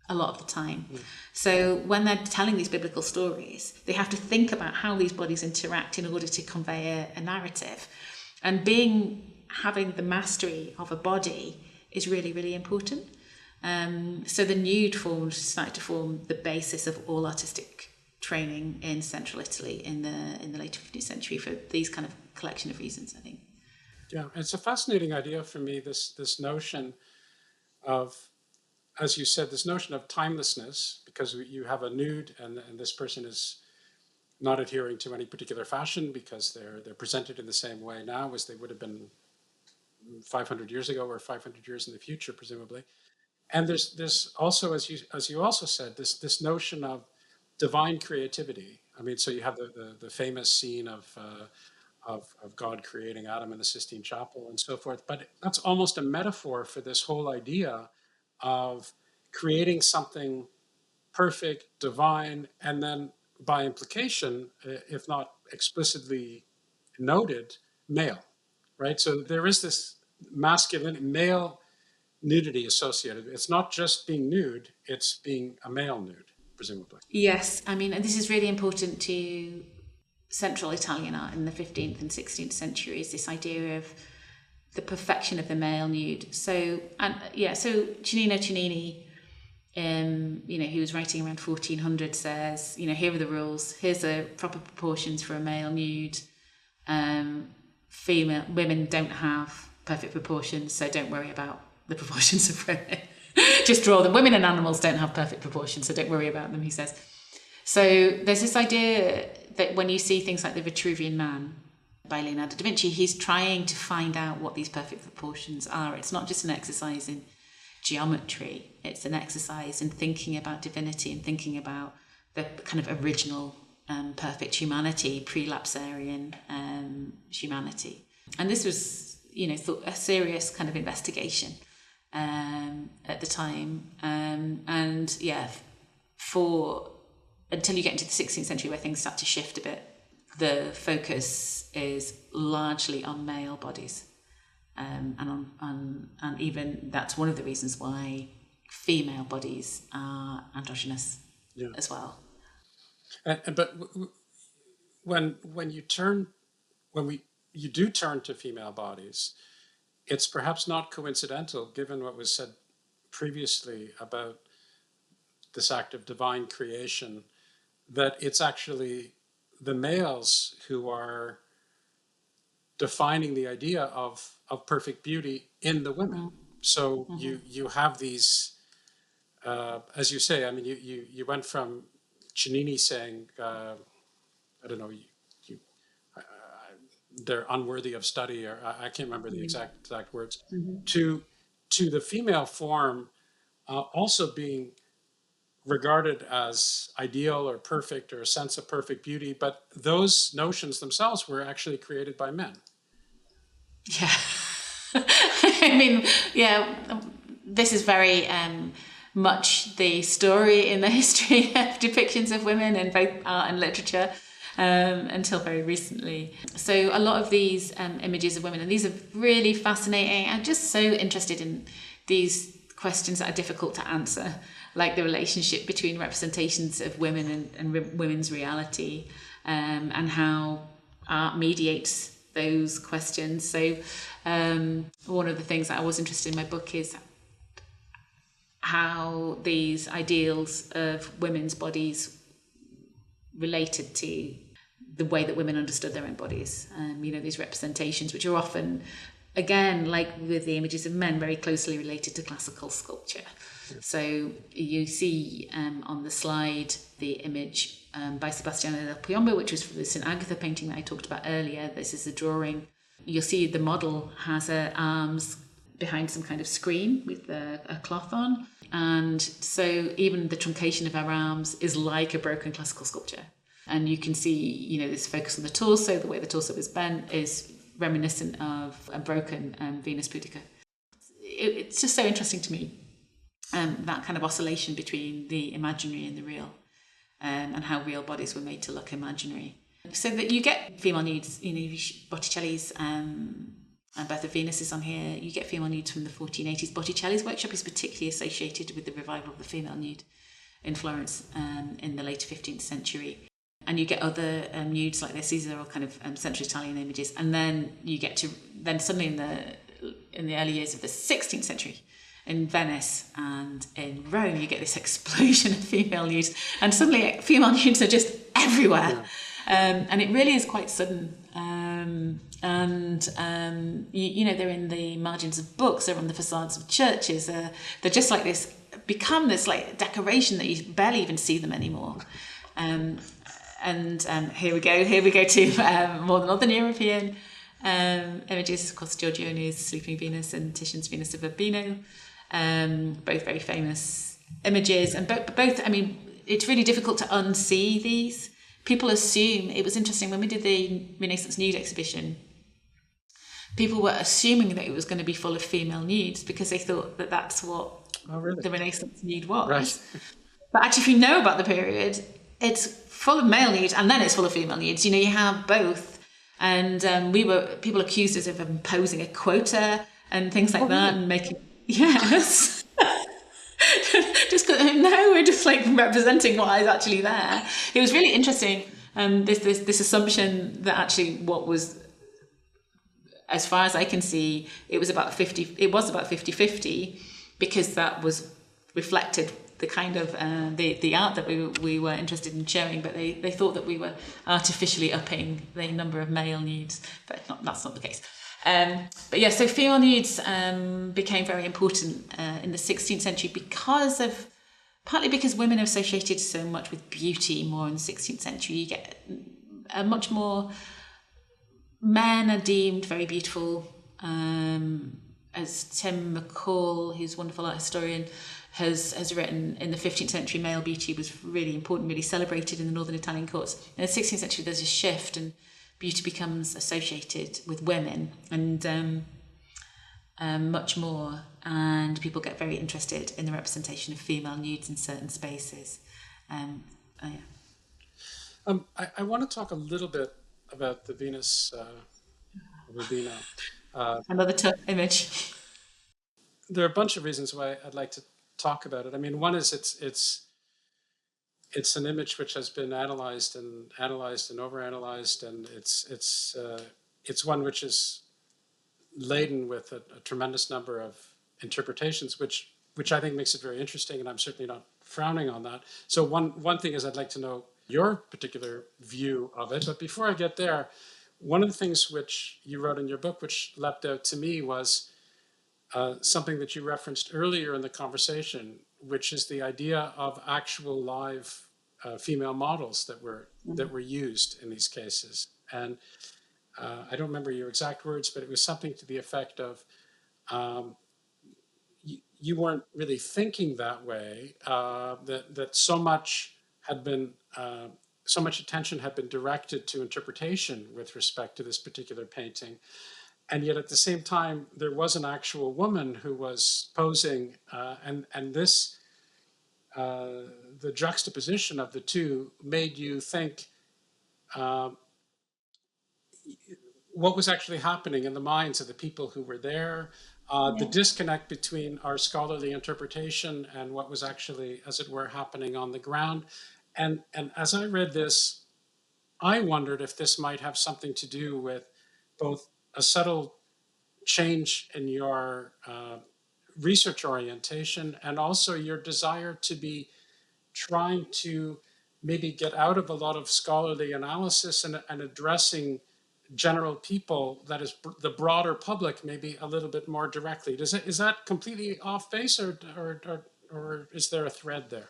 a lot of the time. Mm. So when they're telling these biblical stories, they have to think about how these bodies interact in order to convey a narrative. And having the mastery of a body is really, really important. So the nude started to form the basis of all artistic training in central Italy in the later 15th century for these kind of collection of reasons, I think. Yeah, it's a fascinating idea for me, this notion of, as you said, this notion of timelessness, because you have a nude and this person is not adhering to any particular fashion because they're presented in the same way now as they would have been 500 years ago or 500 years in the future, presumably. And there's also, as you also said, this notion of divine creativity. I mean, so you have the famous scene of God creating Adam in the Sistine Chapel and so forth. But that's almost a metaphor for this whole idea of creating something perfect, divine, and then by implication, if not explicitly noted, male, right? So there is this masculine, male nudity associated. It's not just being nude, it's being a male nude, presumably. Yes, I mean, and this is really important to Central Italian art in the 15th and 16th centuries, this idea of the perfection of the male nude. So Cennino Cennini, he was writing around 1400, says, here are the rules. Here's the proper proportions for a male nude. Female women don't have perfect proportions, so don't worry about the proportions of women. Just draw them. Women and animals don't have perfect proportions, so don't worry about them, he says. So there's this idea that when you see things like the Vitruvian Man by Leonardo da Vinci, he's trying to find out what these perfect proportions are. It's not just an exercise in geometry, it's an exercise in thinking about divinity and thinking about the kind of original perfect humanity, pre-lapsarian humanity. And this was, a serious kind of investigation at the time. Until you get into the 16th century where things start to shift a bit, the focus is largely on male bodies. And even that's one of the reasons why female bodies are androgynous as well. But when you do turn to female bodies, it's perhaps not coincidental, given what was said previously about this act of divine creation, that it's actually the males who are defining the idea of perfect beauty in the women. So you have these, as you say, I mean, you went from Cennini saying, I don't know, they're unworthy of study, or I can't remember the exact words, to the female form also being regarded as ideal or perfect or a sense of perfect beauty, but those notions themselves were actually created by men. Yeah. I mean, this is very much the story in the history of depictions of women in both art and literature until very recently. So a lot of these images of women, and these are really fascinating. I'm just so interested in these questions that are difficult to answer, like the relationship between representations of women and women's reality, and how art mediates those questions. So one of the things that I was interested in my book is how these ideals of women's bodies related to the way that women understood their own bodies. These representations, which are often, again, like with the images of men, very closely related to classical sculpture. Yeah. So you see on the slide the image by Sebastiano del Piombo, which was for the St. Agatha painting that I talked about earlier. This is a drawing. You'll see the model has her arms behind some kind of screen with a cloth on. And so even the truncation of her arms is like a broken classical sculpture. And you can see, this focus on the torso, the way the torso is bent is reminiscent of a broken Venus pudica. It's just so interesting to me, that kind of oscillation between the imaginary and the real, and how real bodies were made to look imaginary. So that you get female nudes, Botticelli's and Birth of Venus is on here. You get female nudes from the 1480s. Botticelli's workshop is particularly associated with the revival of the female nude in Florence in the later 15th century. And you get other nudes like this. These are all kind of Central Italian images. And then you get to, suddenly in the in the early years of the 16th century in Venice and in Rome, you get this explosion of female nudes, and suddenly female nudes are just everywhere. And it really is quite sudden. You know, they're in the margins of books, they're on the facades of churches. They're just like this, become this like decoration that you barely even see them anymore. Here we go to more Northern European images. Of course, Giorgione's Sleeping Venus and Titian's Venus of Urbino, both very famous images. And both, I mean, it's really difficult to unsee these. People assume, it was interesting when we did the Renaissance nude exhibition, people were assuming that it was going to be full of female nudes because they thought that that's what the Renaissance nude was. Right. But actually, if you know about the period, it's full of male nudes and then it's full of female nudes. You know, you have both. And people accused us of imposing a quota and things like that, and making, yes. Just no, we're just like representing what is actually there. It was really interesting. This assumption that actually what was, as far as I can see, it was about 50-50, because that was reflected the kind of the art that we were interested in showing, but they thought that we were artificially upping the number of male nudes, but that's not the case. But yeah, so female nudes became very important in the 16th century partly because women are associated so much with beauty more in the 16th century. You get a much more, men are deemed very beautiful, as Tim McCall, who's a wonderful art historian, has written, in the 15th century, male beauty was really important, really celebrated in the northern Italian courts. In the 16th century, there's a shift and beauty becomes associated with women and much more, and people get very interested in the representation of female nudes in certain spaces. I want to talk a little bit about the Venus Rubino. Another tough image. There are a bunch of reasons why I'd like to talk about it. I mean, one is it's an image which has been analyzed and overanalyzed, and it's one which is laden with a tremendous number of interpretations, which I think makes it very interesting, and I'm certainly not frowning on that. So one thing is I'd like to know your particular view of it. But before I get there, one of the things which you wrote in your book, which leapt out to me, was something that you referenced earlier in the conversation, which is the idea of actual live female models that were used in these cases. And I don't remember your exact words, but it was something to the effect of you weren't really thinking that way, that so much attention had been directed to interpretation with respect to this particular painting. And yet at the same time, there was an actual woman who was posing, and this, the juxtaposition of the two made you think what was actually happening in the minds of the people who were there, the disconnect between our scholarly interpretation and what was actually, as it were, happening on the ground. And as I read this, I wondered if this might have something to do with both a subtle change in your research orientation and also your desire to be trying to maybe get out of a lot of scholarly analysis and addressing general people, that is the broader public, maybe a little bit more directly. Is that completely off base, or is there a thread there?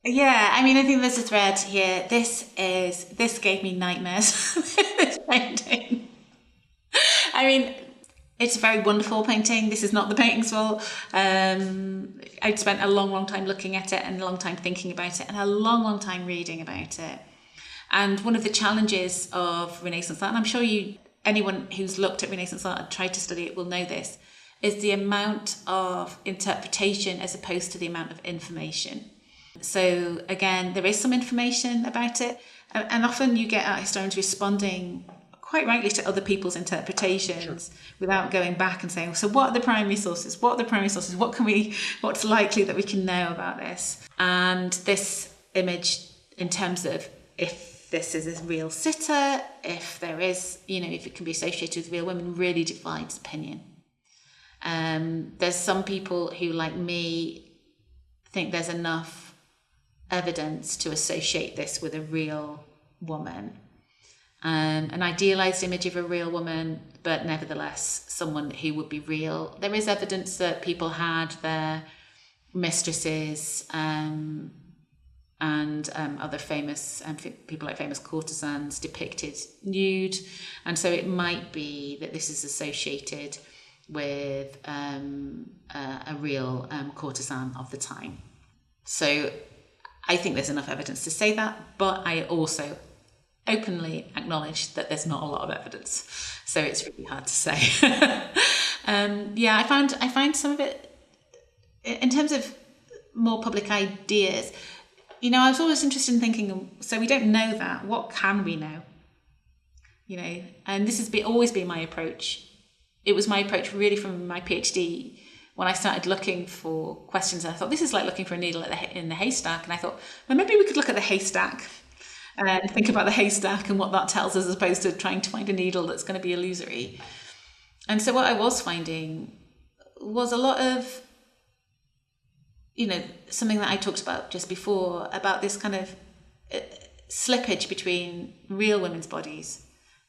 Yeah, I mean, I think there's a thread here. This gave me nightmares, this painting. I mean, it's a very wonderful painting. This is not the painting's fault. I'd spent a long time looking at it and a long time thinking about it and a long time reading about it. And one of the challenges of Renaissance art, and I'm sure anyone who's looked at Renaissance art and tried to study it will know this, is the amount of interpretation as opposed to the amount of information. So again, there is some information about it, and often you get art historians responding quite rightly to other people's interpretations without going back and saying, so what are the primary sources? What's likely that we can know about this? And this image, in terms of if this is a real sitter, if there is, if it can be associated with real women, really divides opinion. There's some people who, like me, think there's enough evidence to associate this with a real woman. An idealized image of a real woman, but nevertheless someone who would be real. There is evidence that people had their mistresses and other famous people like famous courtesans depicted nude, and so it might be that this is associated with a real courtesan of the time. So I think there's enough evidence to say that, but I also openly acknowledge that there's not a lot of evidence, so it's really hard to say. I find some of it, in terms of more public ideas, I was always interested in thinking, so we don't know that, what can we know? And this has always been my approach. It was my approach really from my PhD, when I started looking for questions, and I thought, this is like looking for a needle in the haystack, and I thought, well, maybe we could look at the haystack and think about the haystack and what that tells us, as opposed to trying to find a needle that's going to be illusory. And so what I was finding was a lot of, something that I talked about just before, about this kind of slippage between real women's bodies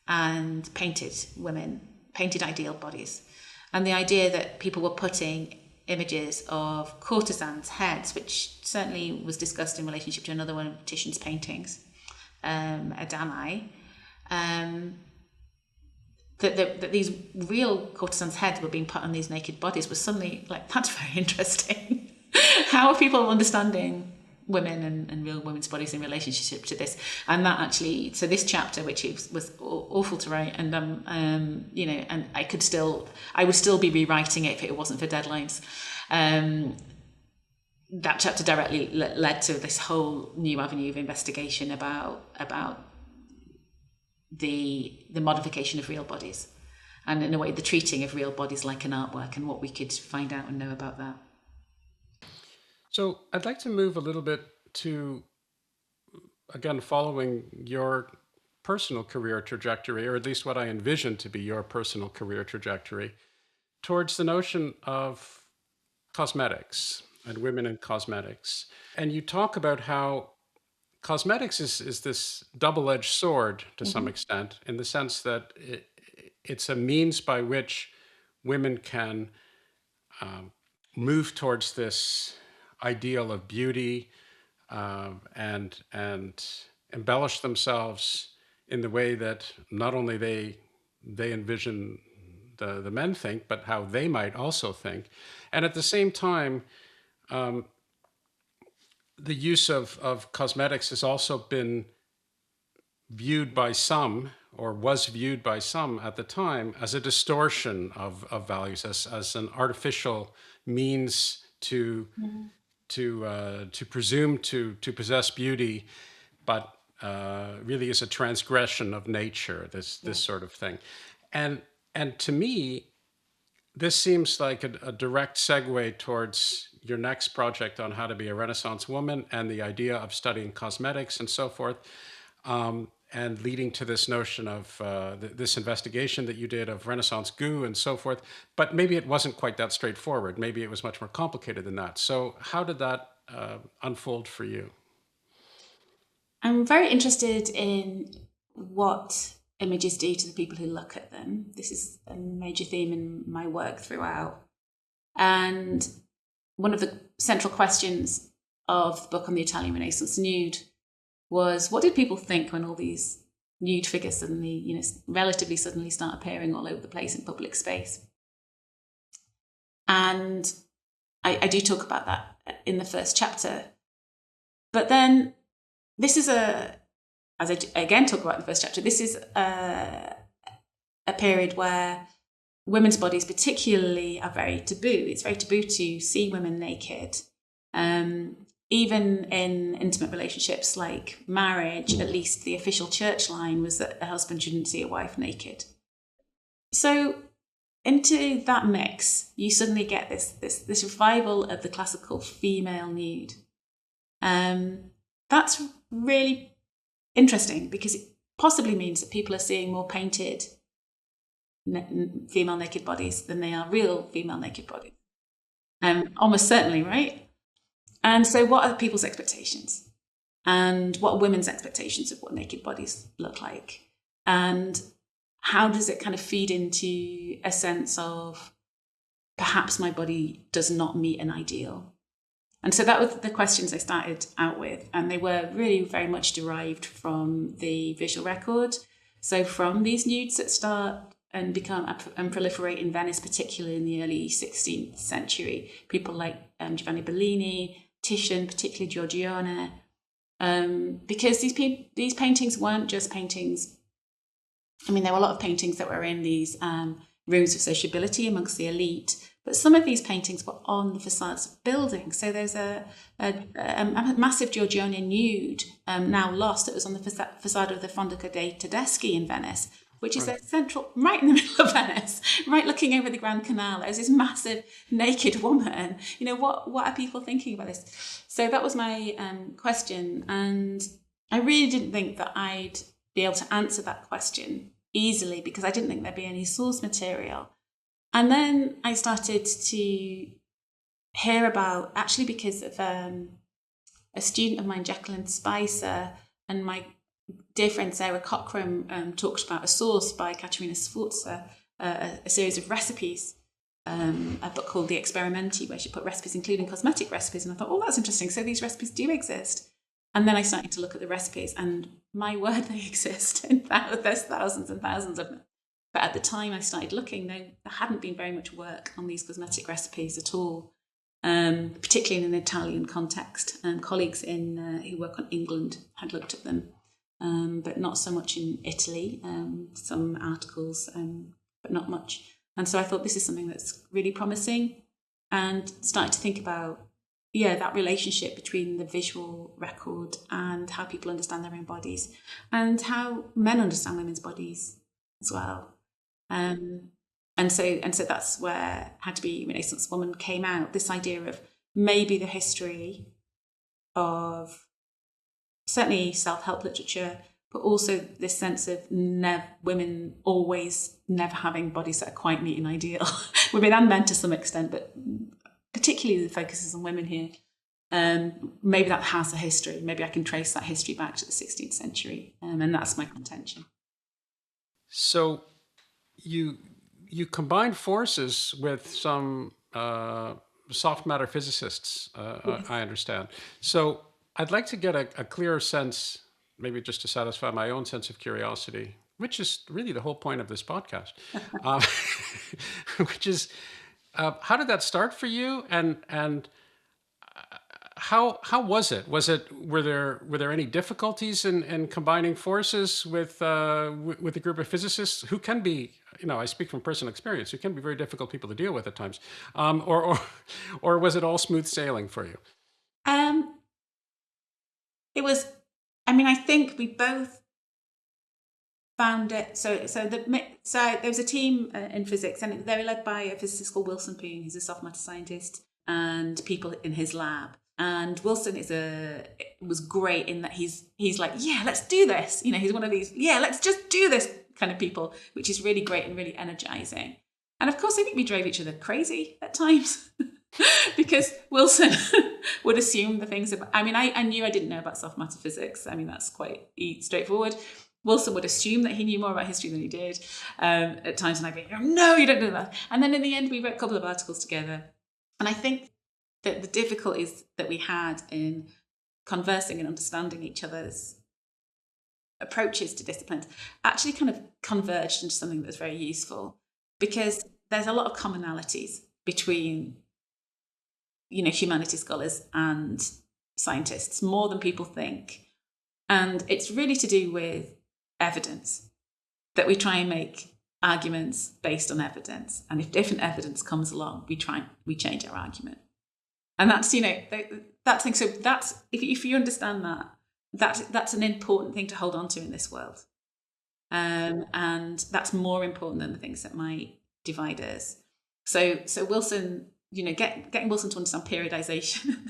and painted ideal bodies. And the idea that people were putting images of courtesans' heads, which certainly was discussed in relationship to another one of Titian's paintings, Adamai, that these real courtesans' heads were being put on these naked bodies was suddenly like, that's very interesting. How are people understanding women and real women's bodies in relationship to this? And that actually, so this chapter, which was awful to write, and and I would still be rewriting it if it wasn't for deadlines. That chapter directly led to this whole new avenue of investigation about the modification of real bodies, and in a way the treating of real bodies like an artwork, and what we could find out and know about that. So I'd like to move a little bit to, again, following your personal career trajectory, or at least what I envision to be your personal career trajectory, towards the notion of cosmetics and women in cosmetics. And you talk about how cosmetics is this double-edged sword to some extent, in the sense that it's a means by which women can move towards this ideal of beauty and embellish themselves in the way that not only they envision the men think, but how they might also think. And at the same time, the use of cosmetics has also been viewed by some, or was viewed by some at the time, as a distortion of values, as an artificial means to presume to possess beauty, but really is a transgression of nature, this sort of thing. And to me, this seems like a direct segue towards your next project on how to be a Renaissance woman, and the idea of studying cosmetics and so forth, and leading to this notion of this investigation that you did of Renaissance goo and so forth. But maybe it wasn't quite that straightforward. Maybe it was much more complicated than that. So how did that unfold for you? I'm very interested in what images do to the people who look at them. This is a major theme in my work throughout. And one of the central questions of the book on the Italian Renaissance nude was, what did people think when all these nude figures suddenly, relatively suddenly start appearing all over the place in public space? And I do talk about that in the first chapter. But then this is as I again talk about in the first chapter, this is a period where women's bodies particularly are very taboo. It's very taboo to see women naked. Even in intimate relationships like marriage, at least the official church line was that a husband shouldn't see a wife naked. So into that mix, you suddenly get this revival of the classical female nude. That's really interesting, because it possibly means that people are seeing more painted female naked bodies than they are real female naked bodies. Almost certainly, right? And so what are people's expectations? And what are women's expectations of what naked bodies look like? And how does it kind of feed into a sense of perhaps my body does not meet an ideal? And so that was the questions I started out with. And they were really very much derived from the visual record. So from these nudes that start and become and proliferate in Venice, particularly in the early 16th century, people like Giovanni Bellini, Titian, particularly Giorgione, because these paintings weren't just paintings. I mean, there were a lot of paintings that were in these rooms of sociability amongst the elite, but some of these paintings were on the facades of buildings. So there's a massive Giorgione nude, now lost. It was on the facade of the Fondaco dei Tedeschi in Venice, which is a central, right in the middle of Venice, right looking over the Grand Canal. There's this massive naked woman. You know, what are people thinking about this? So that was my question. And I really didn't think that I'd be able to answer that question easily because I didn't think there'd be any source material. And then I started to hear about, actually because of a student of mine, Jacqueline Spicer, and my dear friend Sarah Cockram talked about A Source by Katerina Sforza, a series of recipes, a book called The Experimenti, where she put recipes, including cosmetic recipes. And I thought, oh, that's interesting. So these recipes do exist. And then I started to look at the recipes, and my word, they exist. There's thousands and thousands of them. But at the time I started looking, there hadn't been very much work on these cosmetic recipes at all, particularly in an Italian context. Colleagues who work on England had looked at them, but not so much in Italy. Some articles, but not much. And so I thought this is something that's really promising, and started to think about that relationship between the visual record and how people understand their own bodies, and how men understand women's bodies as well. And so that's where Had to Be Renaissance Woman came out. This idea of maybe the history of certainly self-help literature, but also this sense of women always never having bodies that are quite neat and ideal. Women and men to some extent, but particularly the focus is on women here. Maybe that has a history. Maybe I can trace that history back to the 16th century, and that's my contention. So you combine forces with some soft matter physicists, yes. I understand. So I'd like to get a clearer sense, maybe just to satisfy my own sense of curiosity, which is really the whole point of this podcast, which is how did that start for you, and how was it? Were there any difficulties in combining forces with a group of physicists who can be, I speak from personal experience, who can be very difficult people to deal with at times, or was it all smooth sailing for you? It was. I mean, I think we both found it. So there was a team in physics, and they were led by a physicist called Wilson Poon, who's a soft matter scientist, and people in his lab. And Wilson was great in that he's like, yeah, let's do this. He's one of these, yeah, let's just do this kind of people, which is really great and really energizing. And of course, I think we drove each other crazy at times because Wilson would assume the things about, I knew I didn't know about soft matter physics. That's quite straightforward. Wilson would assume that he knew more about history than he did at times. And I'd be like, no, you don't know that. And then in the end, we wrote a couple of articles together. And I think that the difficulties that we had in conversing and understanding each other's approaches to disciplines actually kind of converged into something that was very useful, because there's a lot of commonalities between, humanities scholars and scientists, more than people think. And it's really to do with evidence, that we try and make arguments based on evidence. And if different evidence comes along, we change our argument. And that's, that thing. So that's, if you understand that's an important thing to hold on to in this world. And that's more important than the things that might divide us. So Wilson, getting Wilson to understand periodization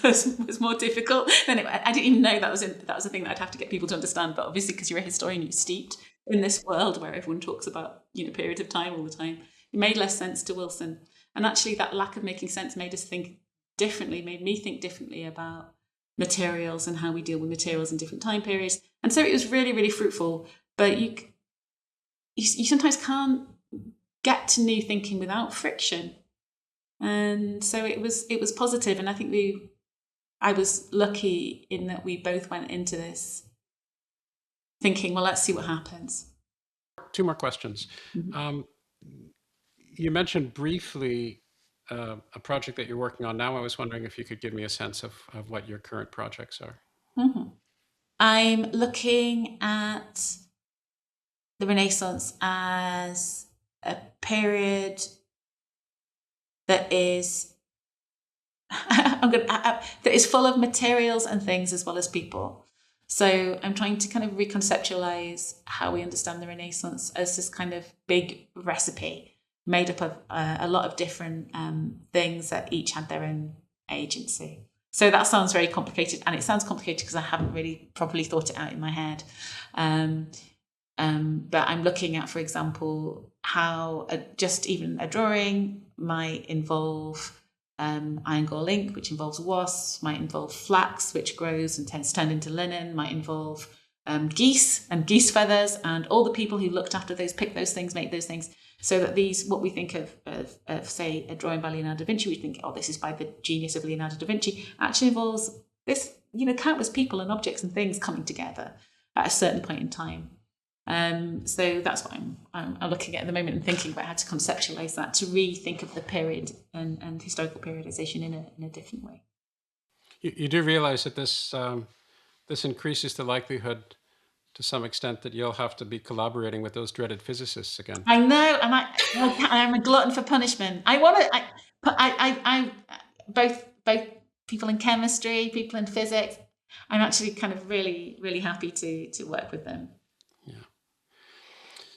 was more difficult. I didn't even know that was a thing that I'd have to get people to understand. But obviously, because you're a historian, you're steeped. in this world where everyone talks about, periods of time all the time. It made less sense to Wilson. And actually that lack of making sense made us think differently, made me think differently about materials and how we deal with materials in different time periods. And so it was really, really fruitful. But you sometimes can't get to new thinking without friction. And so it was positive. And I think I was lucky in that we both went into this thinking, well, let's see what happens. 2 more questions. Mm-hmm. You mentioned briefly a project that you're working on now. I was wondering if you could give me a sense of what your current projects are. Mm-hmm. I'm looking at the Renaissance as a period that is that is full of materials and things as well as people. So I'm trying to kind of reconceptualize how we understand the Renaissance as this kind of big recipe made up of a lot of different things that each had their own agency. So that sounds very complicated, and it sounds complicated because I haven't really properly thought it out in my head. But I'm looking at, for example, how just even a drawing might involve iron gall ink, which involves wasps, might involve flax, which grows and tends to turn into linen, might involve geese and geese feathers, and all the people who looked after those, picked those things, make those things. So that these, what we think of say, a drawing by Leonardo da Vinci, we think, oh, this is by the genius of Leonardo da Vinci, actually involves this, countless people and objects and things coming together at a certain point in time. So that's what I'm looking at the moment and thinking about how to conceptualize that, to rethink of the period and historical periodization in a different way. You do realize that this increases the likelihood to some extent that you'll have to be collaborating with those dreaded physicists again. I know, and I'm a glutton for punishment. I both people in chemistry, people in physics. I'm actually kind of really, really happy to work with them. Yeah.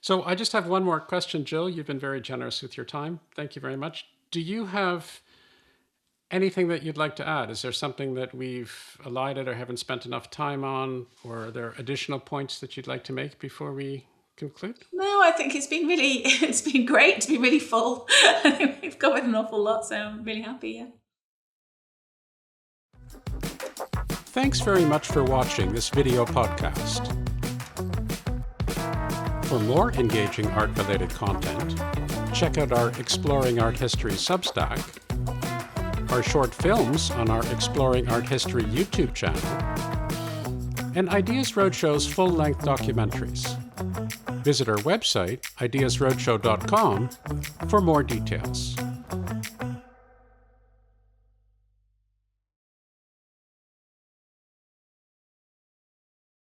So I just have one more question, Jill. You've been very generous with your time. Thank you very much. Do you have anything that you'd like to add? Is there something that we've elided or haven't spent enough time on, or are there additional points that you'd like to make before we conclude? No, I think it's been great to be really full. I think we've covered an awful lot, so I'm really happy, yeah. Thanks very much for watching this video podcast. For more engaging art-related content, check out our Exploring Art History Substack, our short films on our Exploring Art History YouTube channel, and Ideas Roadshow's full-length documentaries. Visit our website, ideasroadshow.com, for more details.